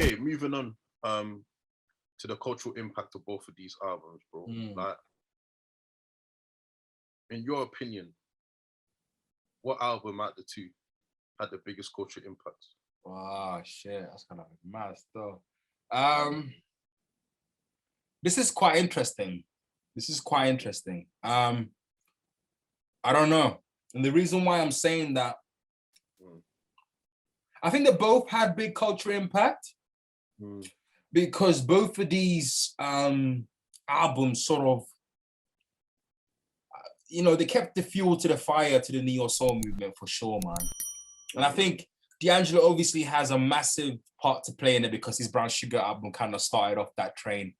Okay, moving on to the cultural impact of both of these albums, bro. Like, in your opinion, what album out the two had the biggest cultural impact? Oh shit, that's kind of mad stuff. This is quite interesting. I don't know. And the reason why I'm saying that, I think they both had big cultural impact because both of these albums sort of, you know, they kept the fuel to the fire to the neo soul movement for sure, man. And I think D'Angelo obviously has a massive part to play in it because his Brown Sugar album kind of started off that train.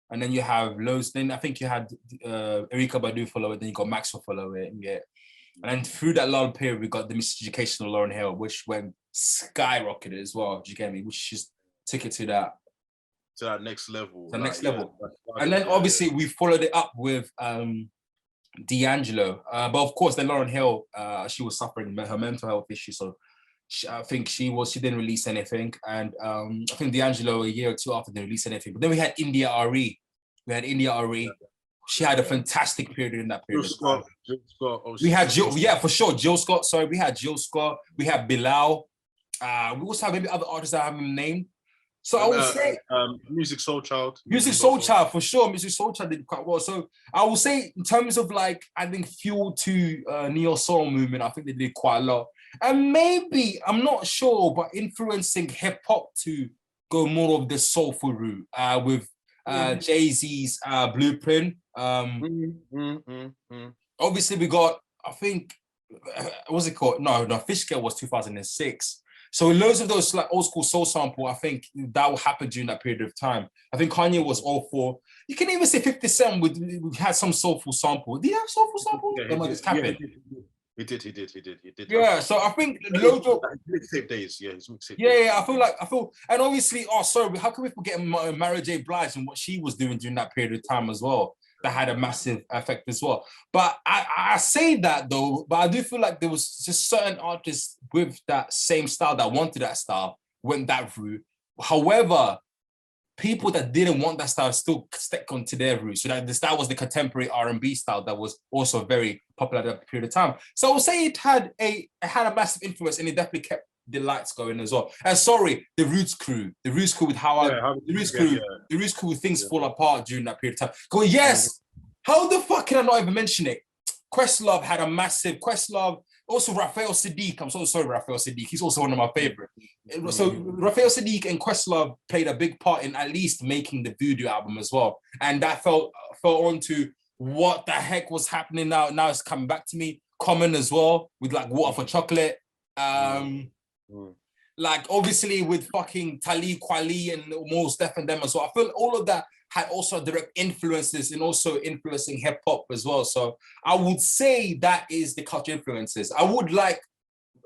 And then you have loads, then I think you had Erykah Badu follow it, then you got Maxwell follow it, yeah. And then through that long period, we got the Miseducation of Lauryn Hill, which went skyrocketed as well, do you get me? Which just took it to that next level. The next level. And then obviously we followed it up with D'Angelo. But of course, then Lauryn Hill, she was suffering her mental health issues, so I think she didn't release anything. And I think D'Angelo a year or two after didn't release anything. But then we had India Arie. She had a fantastic period in that period. Jill Scott. We had Jill, yeah, for sure. Jill Scott. Sorry, we had Jill Scott. We had Bilal. We also have maybe other artists that I haven't named. So I would say Music Soul Child. Music Soul Child for sure. Music Soul Child did quite well. So I will say in terms of like adding fuel to neo soul movement, I think they did quite a lot. And maybe, I'm not sure, but influencing hip hop to go more of the soulful route with Jay-Z's Blueprint. Obviously we got, I think, what's it called? No, Fishkill was 2006. So loads of those like old school soul sample, I think that will happen during that period of time. I think Kanye was all for, you can even say 50 Cent we had some soulful sample. Did he have soulful sample? He did. Yeah, so I think loads of mixtape days. Yeah, his mixtape. Yeah, I feel, and obviously, sorry, how can we forget Mary J. Blige and what she was doing during that period of time as well? That had a massive effect as well. But I say that though, but I do feel like there was just certain artists with that same style that wanted that style, went that route. However, people that didn't want that style still stuck onto their route. So that the style was the contemporary R&B style that was also very popular at that period of time. So I would say it had a massive influence, and it definitely kept the lights going as well. And sorry, the Roots crew with the Roots crew with Things Fall Apart during that period of time. Go, yes, how the fuck can I not even mention it? Questlove had a massive, also Raphael Sadiq. I'm so sorry, Raphael Sadiq. He's also one of my favorite. So Raphael Sadiq and Questlove played a big part in at least making the Voodoo album as well. And that fell onto what the heck was happening now. Now it's coming back to me. Common as well, with like Water for Chocolate. Like obviously with fucking Talib Kweli and Mos Def and them as well. I feel all of that had also direct influences and also influencing hip hop as well. So I would say that is the cultural influences. I would like,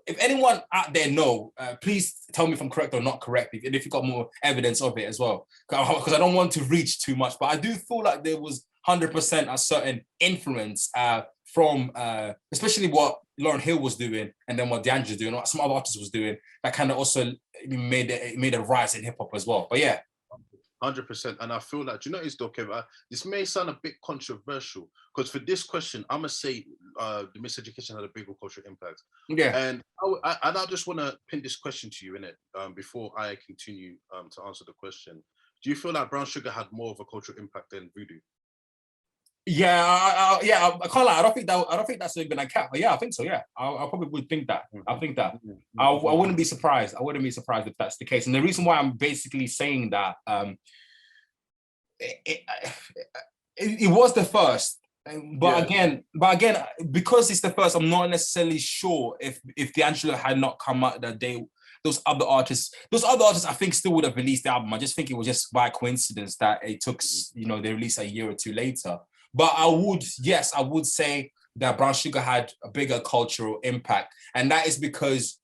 if anyone out there know, please tell me if I'm correct or not correct, and if you've got more evidence of it as well. Because I don't want to reach too much, but I do feel like there was 100% a certain influence from especially what Lauryn Hill was doing, and then what D'Angelo was doing, what some other artists was doing, that kind of also made a rise in hip hop as well. But yeah. 100%. And I feel like, do you know it's though, Kev? This may sound a bit controversial, because for this question, I'm going to say the Miseducation had a bigger cultural impact. Yeah. And I just want to pin this question to you, innit? Before I continue to answer the question. Do you feel like Brown Sugar had more of a cultural impact than Voodoo? Yeah, I can't lie. I don't think that's even a cap. But yeah, I think so. Yeah, I probably would think that. I think that. I wouldn't be surprised. I wouldn't be surprised if that's the case. And the reason why I'm basically saying that, it was the first. But again, because it's the first, I'm not necessarily sure if D'Angelo had not come out that day. Those other artists, I think still would have released the album. I just think it was just by coincidence that it took, they released a year or two later. But I would say that Brown Sugar had a bigger cultural impact. And that is because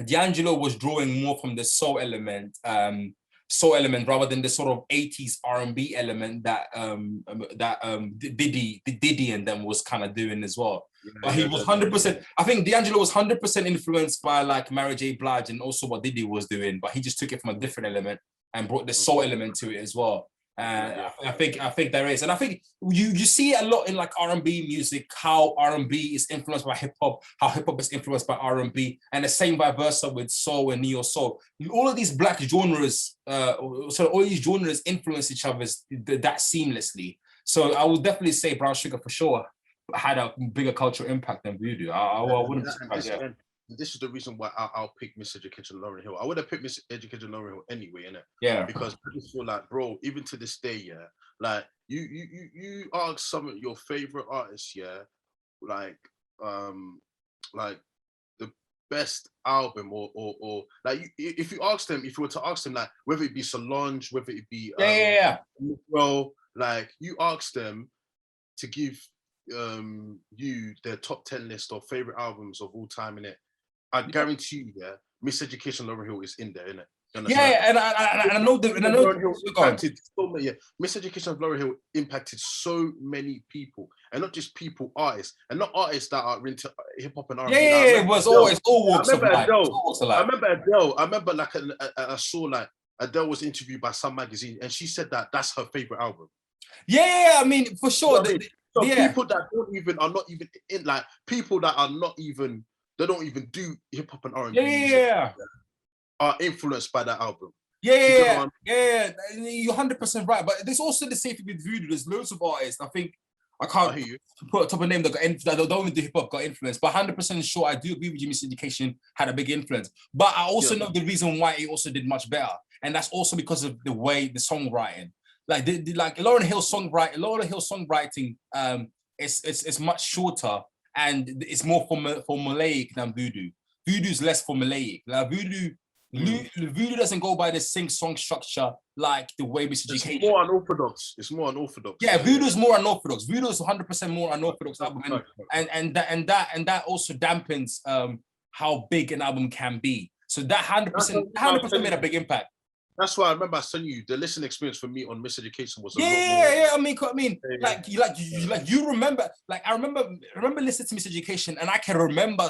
D'Angelo was drawing more from the soul element, soul element rather than the sort of 80s R&B element that Diddy and them was kind of doing as well. But he was 100%. I think D'Angelo was 100% influenced by like Mary J. Blige and also what Diddy was doing, but he just took it from a different element and brought the soul element to it as well. I think there is, and I think you see it a lot in like R&B music, how R&B is influenced by hip hop, how hip hop is influenced by R&B, and the same vice versa with soul and neo soul. All of these black genres, so all these genres influence each other that seamlessly. So I would definitely say Brown Sugar for sure had a bigger cultural impact than Voodoo. I wouldn't be surprised. This is the reason why I'll pick Miseducation of Lauryn Hill. I would have picked Miseducation of Lauryn Hill anyway, innit? Yeah. Because I just feel like, bro, even to this day, yeah, like you ask some of your favorite artists, yeah, like the best album or like if you ask them, if you were to ask them, like whether it be Solange, whether it be bro, like you ask them to give you their top 10 list of favorite albums of all time, innit? I guarantee you, yeah, Miseducation of Lauryn Hill is in there, innit? Yeah, and I know that. And I know impacted so many. Yeah, Miseducation of Lauryn Hill impacted so many people, and not just people, artists, and not artists that are into hip hop and R&B. Yeah, it was always all walks of life. I remember Adele. I remember like I saw like Adele was interviewed by some magazine, and she said that that's her favorite album. Yeah, I mean for sure. You know so people that are not even in, like people that are not even, they don't even do hip hop and R&B music, are influenced by that album. Yeah, you're 100% right. But there's also the same thing with Voodoo. There's loads of artists. I think I can't put a top of name that don't only do hip hop got influence, but 100% sure I do agree with you. Miseducation had a big influence, but I also know the reason why it also did much better, and that's also because of the way the songwriting. Like like Lauryn Hill songwriting, it's much shorter and it's more formulaic than Voodoo. Voodoo's less formulaic. Like Voodoo doesn't go by the sing-song structure like the way Miseducation. It's more unorthodox. It's more unorthodox. Yeah, Voodoo's more unorthodox. Voodoo's 100% more unorthodox album, and that also dampens how big an album can be. So that 100% made a big impact. That's why I remember I sent you the listening experience for me on Miseducation was a lot more. Yeah. I mean, you remember, like I remember listening to Miseducation, and I can remember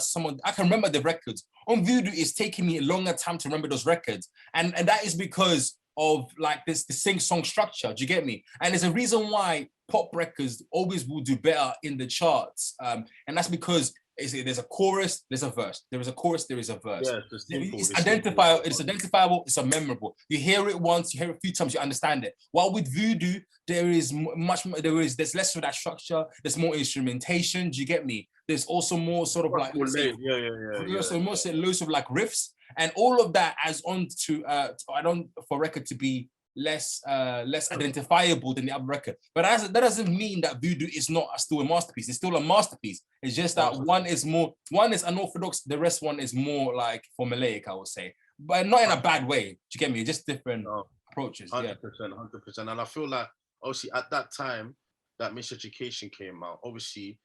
the records. On Voodoo, it's taking me a longer time to remember those records, and that is because of like the sing-song structure. Do you get me? And there's a reason why pop records always will do better in the charts, and that's because there's a chorus, there's a verse. There is a chorus, there is a verse. Yeah, it's identifiable. It's identifiable. It's memorable. You hear it once, you hear it a few times, you understand it. While with Voodoo, there's less of that structure. There's more instrumentation. Do you get me? There's also more sort of like more loads of like riffs, and all of that adds on to for record to be less identifiable than the other record. But that doesn't mean that Voodoo is not still a masterpiece. It's still a masterpiece. It's just that one is unorthodox, the rest one is more like formulaic, I would say. But not in a bad way. Do you get me? Just different approaches. 100%. And I feel like obviously at that time that Miseducation came out, obviously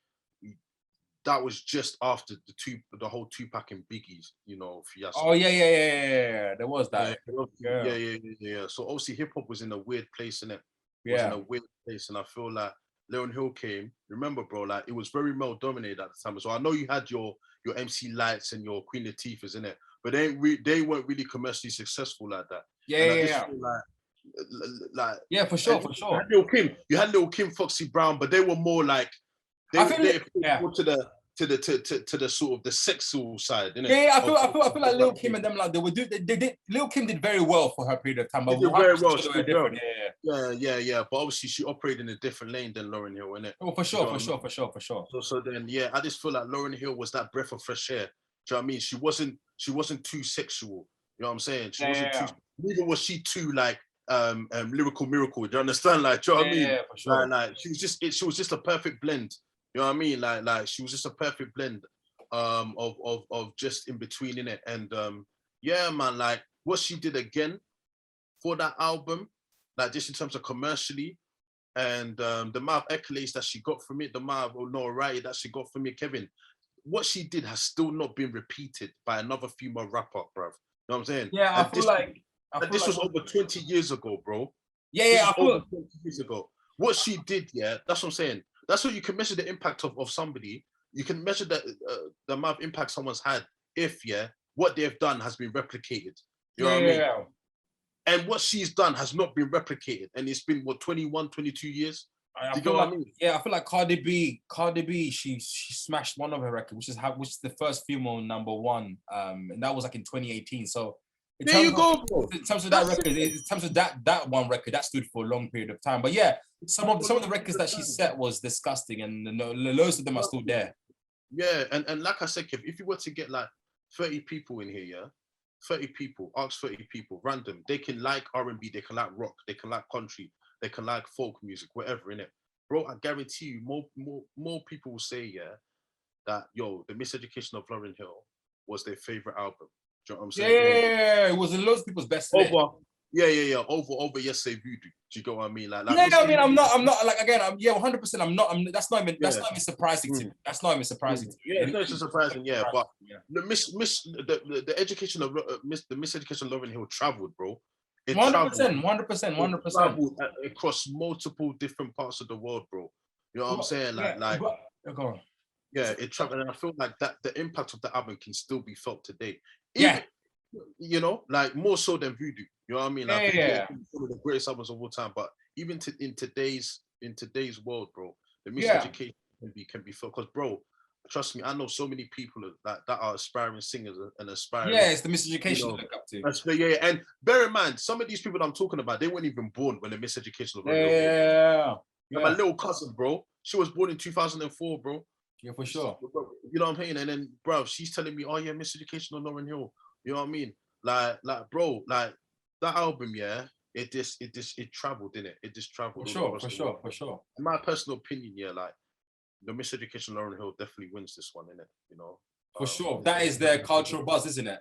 that was just after the whole Tupac and Biggie's, fiasco. Oh yeah. There was that. Yeah. So obviously hip hop was in a weird place, innit? Was in a weird place, and I feel like Lauryn Hill came. Remember, bro, like it was very male dominated at the time. So I know you had your MC Lights and your Queen Latifahs in it, but they weren't really commercially successful like that. Yeah. For sure. You had Lil Kim, Foxy Brown, but they were more like more to the sort of the sexual side, innit? Yeah, I feel like Lil Kim and them, like Lil Kim did very well for her period of time. But did very well. Yeah. But obviously she operated in a different lane than Lauryn Hill, innit? Oh, for sure. So then, I just feel like Lauryn Hill was that breath of fresh air. Do you know what I mean? She wasn't too sexual. You know what I'm saying? She wasn't too. Neither was she too like lyrical miracle. Do you understand? Like, do you know what I mean? Yeah, for sure. Like she was just a perfect blend. You know what I mean? Like she was just a perfect blend of just in between, in it. And man, like what she did again for that album, like just in terms of commercially, and the amount of accolades that she got from it, the amount of notoriety that she got from it, Kevin, what she did has still not been repeated by another female rapper, bruv. You know what I'm saying? Yeah, I feel like I And feel this like was over 20 years ago, bro. yeah, This yeah. is I feel over 20 years ago. What she did, yeah, that's what I'm saying. That's what you can measure the impact of somebody. You can measure the amount of impact someone's had if, yeah, what they've done has been replicated. You know what I mean? yeah. And what she's done has not been replicated. And it's been, what, 21, 22 years? I Do you feel get like what I mean? yeah, I feel like Cardi B, she smashed one of her records, which is the first female number one, and that was like in 2018. So There you go, bro. in terms of that That's record, in terms of that one record, that stood for a long period of time. But yeah, some of the records that she set was disgusting, and loads of them are still there. Yeah, and like I said, Kev, if you were to get like 30 people in here, yeah, 30 people, ask 30 people, random, they can like R&B, they can like rock, they can like country, they can like folk music, whatever, innit? Bro, I guarantee you, more people will say, yeah, that, yo, The Miseducation of Lauryn Hill was their favorite album. Do you know what I'm saying? Yeah, it was in loads of people's best list. Yeah. Over Yes Say Voodoo. Do you get what I mean? Like Yeah, I mean, I'm not like again. I'm 100%. That's not even surprising to me. That's not even surprising to me. Yeah, it's not just surprising. Yeah, but the the education of the Miseducation of Lauryn Hill traveled, bro. It 100%, 100%, It 100%. traveled across multiple different parts of the world, bro. You know what I'm saying? Go on. Yeah, it traveled, and I feel like that the impact of the album can still be felt today. Yeah. You know, like more so than Voodoo. You know what I mean? Like, Yeah. one of the greatest albums of all time. But even in today's world, bro, the Yeah. Miseducation can be felt. Because, bro, trust me, I know so many people that are aspiring singers and aspiring. Yeah, it's the Miseducation to look up to. Yeah, and bear in mind, some of these people that I'm talking about, they weren't even born when the Miseducation of Lauryn Hill. Yeah. Like my little cousin, bro, she was born in 2004, bro. Yeah, for sure. You know what I'm saying? And then, bro, she's telling me, oh yeah, Miseducation of Lauryn Hill. You know what I mean? Like, bro, like that album, yeah, it traveled, didn't it? It just traveled. For sure. In my personal opinion, yeah, like the Miseducation of Lauryn Hill definitely wins this one, innit? You know? For sure. That is their cultural buzz, isn't it?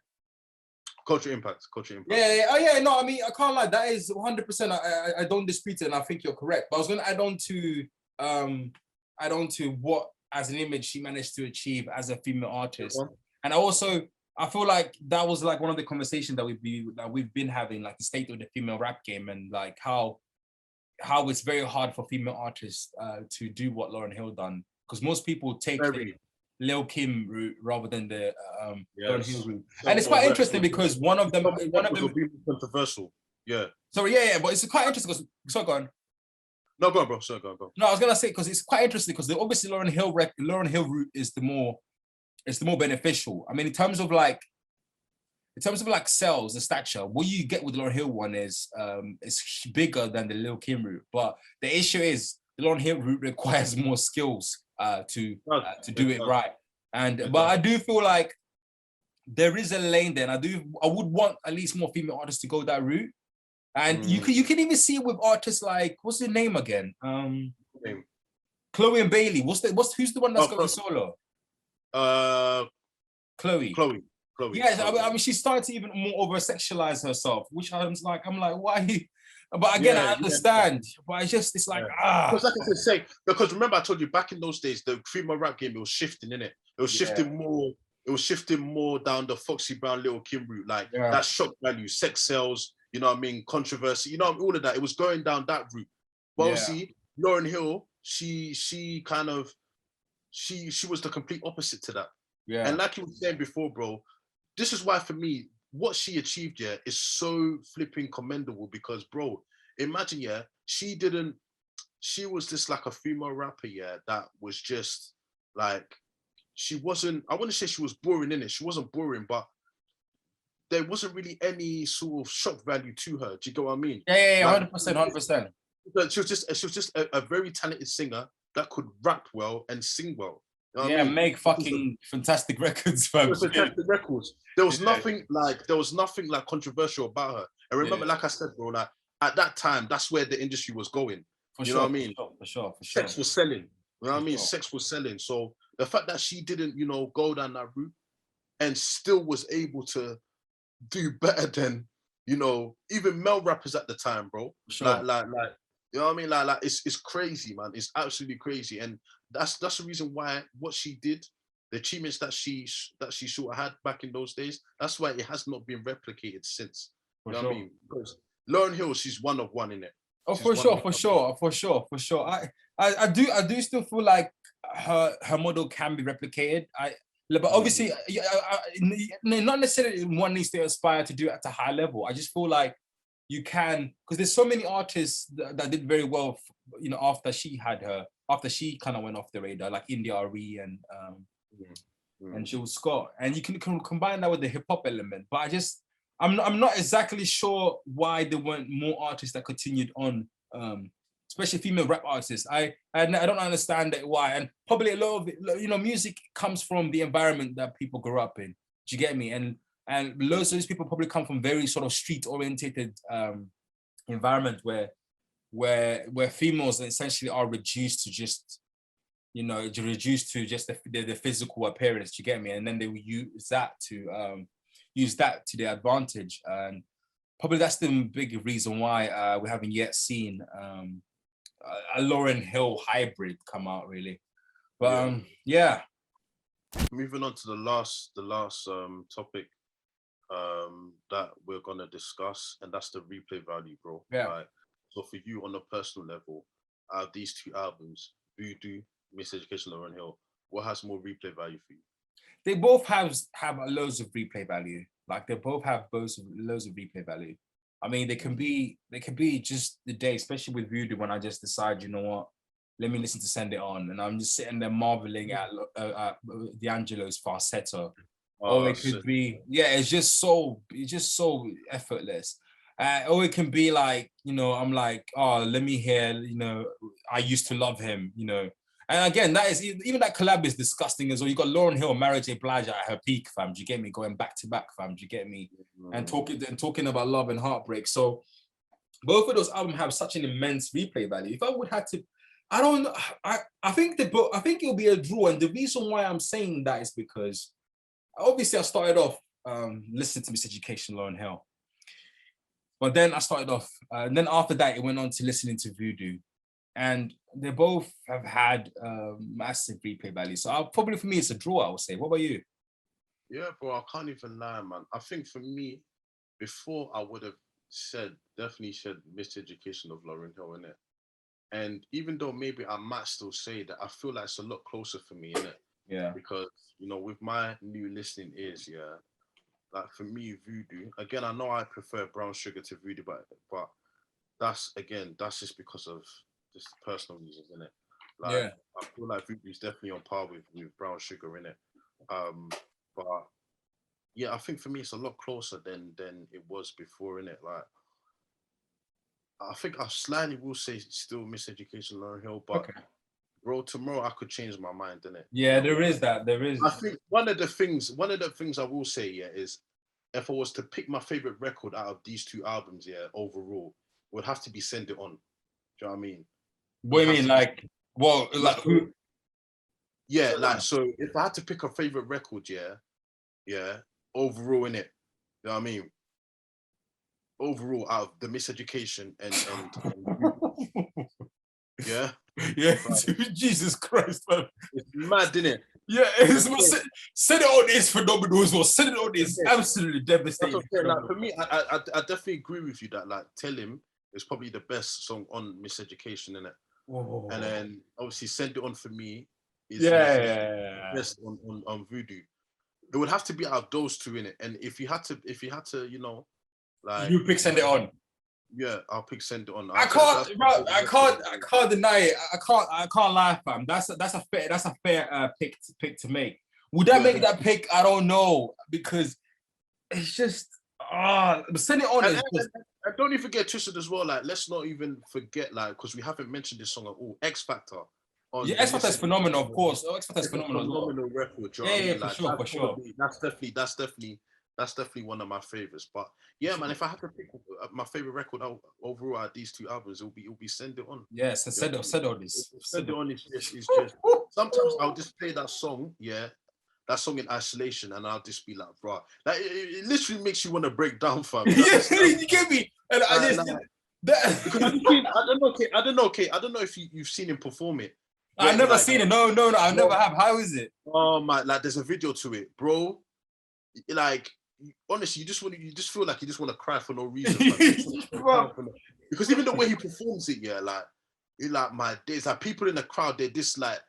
Culture impact. Yeah. Oh yeah, no, I mean, I can't lie. That is 100%. I don't dispute it, and I think you're correct. But I was gonna add on to what as an image she managed to achieve as a female artist. And I feel like that was like one of the conversations that we've been having, like the state of the female rap game, and like how it's very hard for female artists to do what Lauryn Hill done, because most people take the Lil Kim route rather than the Lauryn Hill route. And it's quite interesting because one of them will be controversial. Yeah. Sorry, yeah, but it's quite interesting because go on. No, go on, bro. Sorry, go on. No, I was gonna say because it's quite interesting because obviously Lauryn Hill route is the more beneficial. I mean, in terms of like sales, the stature, what you get with the Lauryn Hill one is bigger than the Lil Kim route. But the issue is the Lauryn Hill route requires more skills to do it right. But I do feel like there is a lane there. And I would want at least more female artists to go that route. And you can even see it with artists like, what's their name again? Chloe and Bailey. Who's the one that's going solo? Chloe. Yes, I mean, she's starting to even more over-sexualize herself, which I'm like, why? But again, I understand. But it's like, Because like I said, because remember I told you back in those days, the female rap game, it was shifting, innit? It was shifting more. It was shifting more down the Foxy Brown, Lil Kim route, like that shock value, sex sells. You know what I mean? Controversy. You know, all of that. It was going down that route. But obviously, Lauryn Hill, she was the complete opposite to that. Yeah. And like you were saying before, bro, this is why for me, what she achieved here is so flipping commendable because, bro, imagine, she was just like a female rapper, that was just like, I wouldn't say she was boring in it. She wasn't boring, but there wasn't really any sort of shock value to her. Do you get what I mean? Yeah, 100%. She was just a very talented singer that could rap well and sing well. You know what I mean? Make fucking fantastic records, folks. Fantastic records. There was nothing like controversial about her. And remember, like I said, bro, like at that time, that's where the industry was going. You know what I mean? For sure. Sex was selling. You know what I mean? Sex was selling. So the fact that she didn't, go down that route and still was able to do better than, even male rappers at the time, bro. Like, you know what I mean? Like it's crazy, man. It's absolutely crazy. And that's the reason why what she did, the achievements that she sort of had back in those days, that's why it has not been replicated since. For You know sure. what I mean? Because Lauryn Hill, she's one of one in it. Oh, She's for one sure, of for one. sure, for sure. I do still feel like her model can be replicated. But obviously, not necessarily one needs to aspire to do it at a high level. I just feel like you can, because there's so many artists that did very well, after she kind of went off the radar, like India Arie and Jill Scott, and you can combine that with the hip hop element. But I'm not exactly sure why there weren't more artists that continued on, especially female rap artists. I don't understand why, and probably a lot of it, music comes from the environment that people grew up in. Do you get me? And loads of these people probably come from very sort of street orientated environment where females essentially are reduced to just the physical appearance. Do you get me? And then they will use that to their advantage, and probably that's the big reason why we haven't yet seen a Lauryn Hill hybrid come out, really. But yeah. Moving on to the last topic that we're gonna discuss, and that's the replay value, bro. Yeah. Like, so for you, on a personal level, out of these two albums, Voodoo, Miseducation of Lauryn Hill, what has more replay value for you? They both have loads of replay value. Like, they both have loads of replay value. I mean, they can be just the day, especially with Voodoo, when I just decide, you know what, let me listen to Send It On, and I'm just sitting there marveling at D'Angelo's falsetto. Or it could be, it's just so effortless. Or it can be like, I'm like, oh, let me hear, I used to love him, And again, that is, even that collab is disgusting as well. You got Lauryn Hill and Mary J. Blige at her peak, fam. Do you get me? Going back to back, fam. Do you get me? And talking about love and heartbreak. So both of those albums have such an immense replay value. If I would have to, I don't know. I think it'll be a draw. And the reason why I'm saying that is because obviously I started off listening to Miseducation of Lauryn Hill. But then I started off, and then after that, it went on to listening to Voodoo. And they both have had massive replay value. So probably for me, it's a draw, I would say. What about you? Yeah, bro, I can't even lie, man. I think for me, before I would have definitely said Miseducation of Lauryn Hill, innit? And even though maybe I might still say that, I feel like it's a lot closer for me, innit? Yeah. Because, with my new listening ears, like for me, Voodoo, again, I know I prefer Brown Sugar to Voodoo, but that's just because of just personal reasons, innit? Like, I feel like Voodoo is definitely on par with Brown Sugar, innit? But yeah, I think for me it's a lot closer than it was before, innit? Like, I think I slightly will say still Miseducation of Lauryn Hill, but bro, tomorrow I could change my mind, innit? Yeah, there is that. There is. I think one of the things I will say, is if I was to pick my favorite record out of these two albums, overall, it would have to be Send It On. Do you know what I mean? What do you mean? Like, well, like who? Yeah, like, so if I had to pick a favorite record, overall in it, you know what I mean? Overall, out of the Miseducation and yeah. Jesus Christ, man. It's mad, isn't it? Yeah, Send It On is phenomenal as well. Send It On is absolutely devastating. Like, for me, I definitely agree with you that, like, Tell Him is probably the best song on Miseducation, innit? Whoa. And then obviously Send It On for me is the best on Voodoo. It would have to be out of those two, innit? And if you had to, like, you pick Send It On. Yeah, I'll pick Send It On. I can't deny it. I can't lie, fam. That's a fair pick to make. Would I make that pick? I don't know, because it's just Send It On is just. And don't even get twisted as well. Like, let's not even forget, like, because we haven't mentioned this song at all. X Factor. X Factor is phenomenal, of course. X Factor is phenomenal. Phenomenal record. For sure. That's definitely one of my favorites. But yeah, man, if I had to pick my favorite record overall out of these two albums, it'll be Send It On. Yes, Send It On is. Send It On is just. Sometimes I'll just play that song, that song in isolation, and I'll just be like, bro, like, it literally makes you want to break down, fam. You get me? And I don't know if you've seen him perform it. I've never seen it. No, I never have. How is it? Oh my, like, there's a video to it, bro. Like, honestly, you just feel like you just want to cry for no reason, man. Because even the way he performs it, yeah, like my days, like people in the crowd, they're just like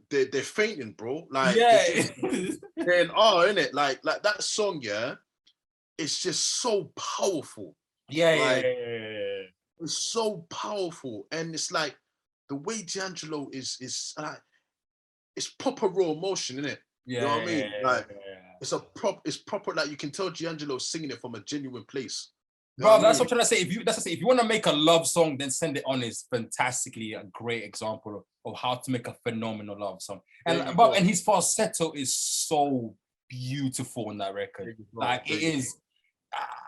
they're fainting, bro. Like they're in awe, innit? Like that song, yeah, it's just so powerful. Like it's so powerful, and it's like the way D'Angelo is like it's proper raw emotion, innit? You know what I mean? Like it's proper, like you can tell D'Angelo singing it from a genuine place. Bro, that's what I'm trying to say. If you want to make a love song, then Send It On is fantastically a great example of how to make a phenomenal love song. And his falsetto is so beautiful on that record. Like it is.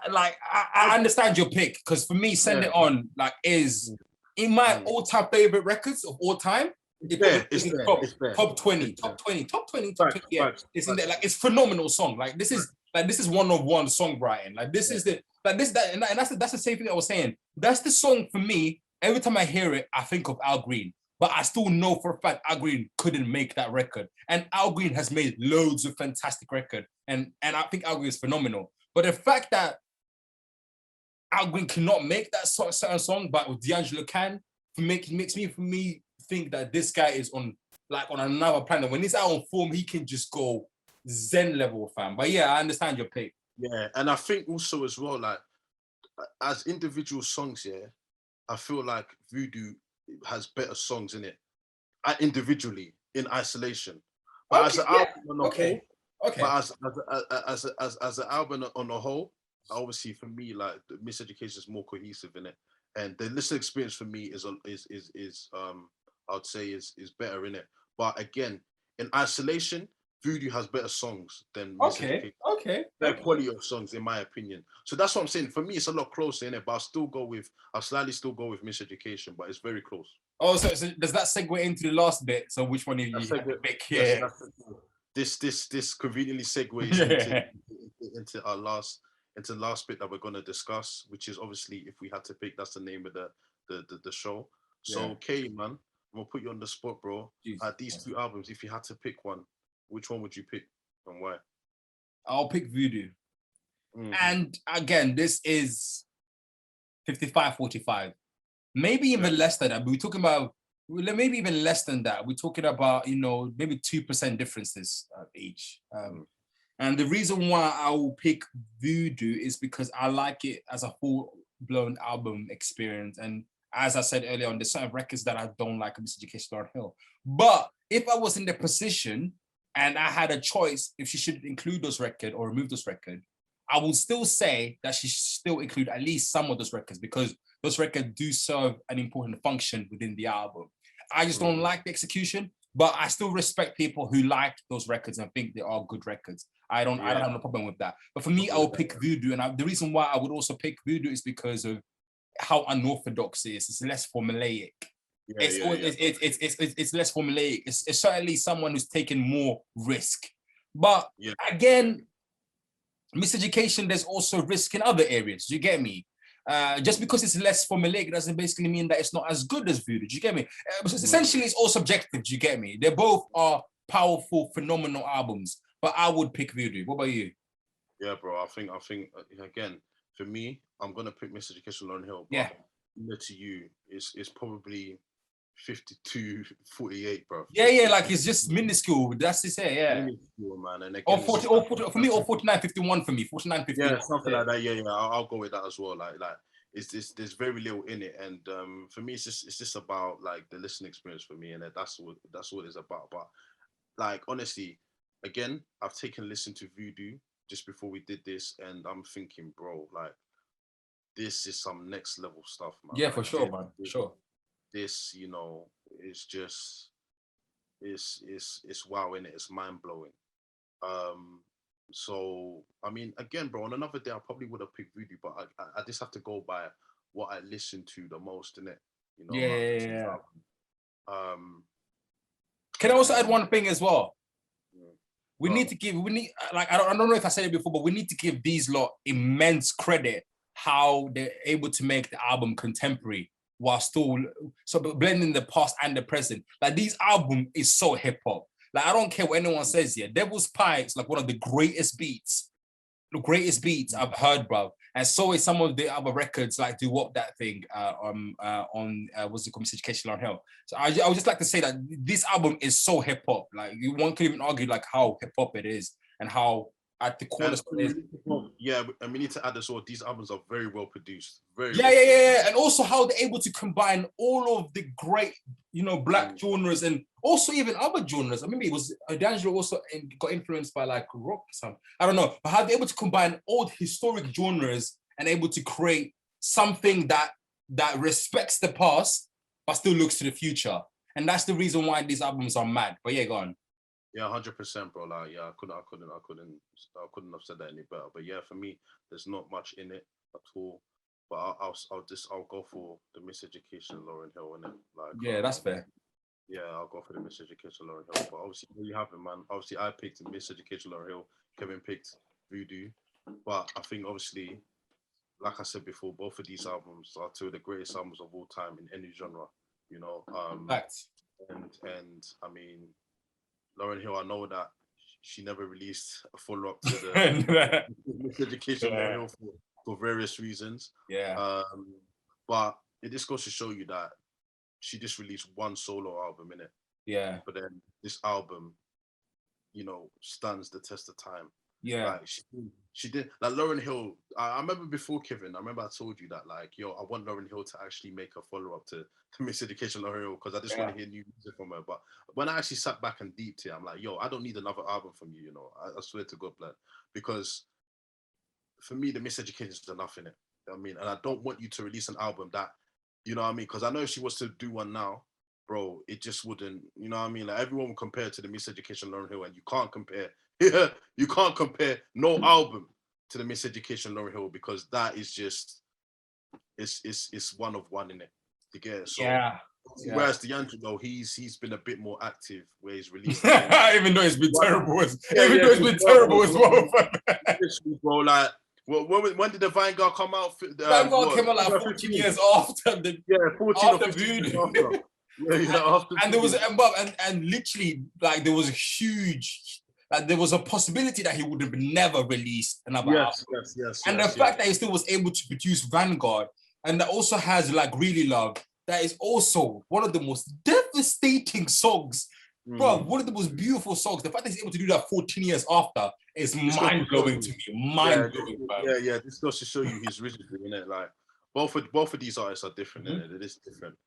Like I understand your pick, because for me, Send It On like is in my all-time favorite records of all time. Top 20. Yeah, it's in there. Like it's phenomenal song. Like this is one-of-one songwriting. Like this is the like this that and that's the same thing I was saying. That's the song for me. Every time I hear it, I think of Al Green. But I still know for a fact Al Green couldn't make that record. And Al Green has made loads of fantastic records. And I think Al Green is phenomenal. But the fact that Al Green cannot make that certain song, but D'Angelo can, makes me think that this guy is on another planet. When he's out on form, he can just go Zen level, fam. But yeah, I understand your pick. Yeah, and I think also as well, like as individual songs, yeah, I feel like Voodoo has better songs in it, individually in isolation. But as an album on the whole, but as an album on the whole, obviously for me, like the Miseducation is more cohesive in it, and the listening experience for me is I would say is better in it. But again, in isolation, Voodoo has better songs than Miseducation. Better quality of songs, in my opinion. So that's what I'm saying. For me, it's a lot closer in it, but I'll slightly still go with Miseducation, but it's very close. Oh, so does that segue into the last bit? So which one of you pick here? Yes, this conveniently segues into our last bit that we're going to discuss, which is obviously, if we had to pick, that's the name of the show. So okay, man, I'm gonna put you on the spot, bro. These two albums, if you had to pick one, which one would you pick and why? I'll pick Voodoo. And again, this is 55-45. Maybe even less than that. But we're talking about maybe even less than that. We're talking about, maybe 2% differences each. And the reason why I will pick Voodoo is because I like it as a full-blown album experience. And as I said earlier on, there's certain records that I don't like, Miseducation of Lauryn Hill. But if I was in the position and I had a choice if she should include those records or remove those records, I would still say that she should still include at least some of those records, because those records do serve an important function within the album. I just don't like the execution, but I still respect people who like those records and think they are good records. I don't have no problem with that. But for me, I will pick Voodoo. And the reason why I would also pick Voodoo is because of how unorthodox it is. It's less formulaic. It's less formulaic. It's certainly someone who's taken more risk. But again, Miseducation, there's also risk in other areas. Do you get me? Just because it's less formulaic doesn't basically mean that it's not as good as Voodoo. Do you get me? Essentially, it's all subjective. Do you get me? They both are powerful, phenomenal albums. But I would pick Voodoo. What about you? Yeah, bro. I think again, for me, I'm gonna pick Miseducation of Lauryn Hill. But to you, it's probably 52-48, bro. Yeah, like it's just minuscule. That's it, minuscule, man. And again, or 40 for me, or 49-51 for me. 49-51. Yeah, something like that. Yeah. I'll go with that as well. Like there's very little in it, and for me, it's just about like the listening experience for me, and that's what it's about. But like honestly, again, I've taken a listen to Voodoo just before we did this, and I'm thinking, bro, like this is some next level stuff, man. Yeah, for sure, man. For sure. This, is just it's wow, innit? It's mind blowing. So I mean, again, bro, on another day I probably would have picked Voodoo, but I just have to go by what I listen to the most, innit? Yeah. Can I also add one thing as well? We need like I don't know if I said it before, but we need to give these lot immense credit how they're able to make the album contemporary while still blending the past and the present. Like these album is so hip hop. Like I don't care what anyone says here. Devil's Pie is like one of the greatest beats the greatest beats I've heard, bro. And so is some of the other records, like Do Wop That Thing on what's it called, Miseducation of Lauryn Hill. So I would just like to say that this album is so hip hop. Like one could even argue like how hip hop it is and how at the cornerstone is. Yeah, and we need to add as well. These albums are very well produced. Yeah. And also how they're able to combine all of the great, black genres and also even other genres. I mean, it was D'Angelo also got influenced by like rock or something. I don't know, but how they're able to combine old historic genres and able to create something that respects the past but still looks to the future. And that's the reason why these albums are mad. But yeah, go on. Yeah, 100%, bro. Like, yeah, I couldn't have said that any better. But yeah, for me, there's not much in it at all. But I'll go for the Miseducation of Lauryn Hill, innit? Like, yeah, that's fair. Yeah, I'll go for the Miseducation of Lauryn Hill. But obviously, there you have it, man. Obviously, I picked Miseducation of Lauryn Hill. Kevin picked Voodoo. But I think obviously, like I said before, both of these albums are two of the greatest albums of all time in any genre. Facts. And I mean, Lauryn Hill, I know that she never released a follow-up to the Miseducation of Lauryn Hill for various reasons. Yeah. But it just goes to show you that she just released one solo album, innit? Yeah. But then this album, stands the test of time. Yeah. Like she did like Lauryn Hill. I remember before, Kevin, I told you that, like, I want Lauryn Hill to actually make a follow-up to Miseducation of Lauryn Hill because I just want to hear new music from her. But when I actually sat back and deeped it, I'm like, I don't need another album from you, I swear to God, blood. Because for me, the Miseducation is enough in it. I mean, and I don't want you to release an album that, because I know if she was to do one now, bro, it just wouldn't, like everyone would compare it to the Miseducation of Lauryn Hill, and you can't compare. You can't compare no album to the Miseducation of Lauryn Hill because that is just it's one of one in it. You get it? So whereas D'Angelo, he's been a bit more active where he's released even though it's been terrible as well. Bro, like when did the Vanguard come out? Vanguard came out like 14 years after 14 or 15 years after. And there was and literally like there was a huge. Like there was a possibility that he would have never released another album. Yes. And the fact that he still was able to produce Vanguard and that also has like Really Love, that is also one of the most devastating songs. Bro, one of the most beautiful songs. The fact that he's able to do that 14 years after is mind-blowing to me. Mind-blowing, yeah. This goes to show you his rigidity, innit? Like both of these artists are different, innit? It is different.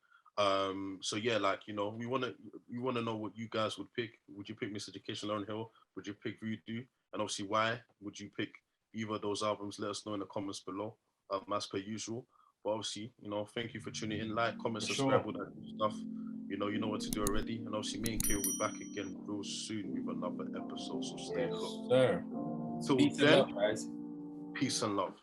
So yeah, like, we want to know what you guys would pick. Would you pick Miseducation of Lauryn Hill? Would you pick Voodoo? And obviously, why would you pick either of those albums? Let us know in the comments below, as per usual. But obviously, thank you for tuning in. Like, comment, subscribe, all that stuff. You know what to do already. And obviously, me and Kira will be back again real soon with another episode. So stay close. Sir. Till Peace then, and love, guys. Peace and love.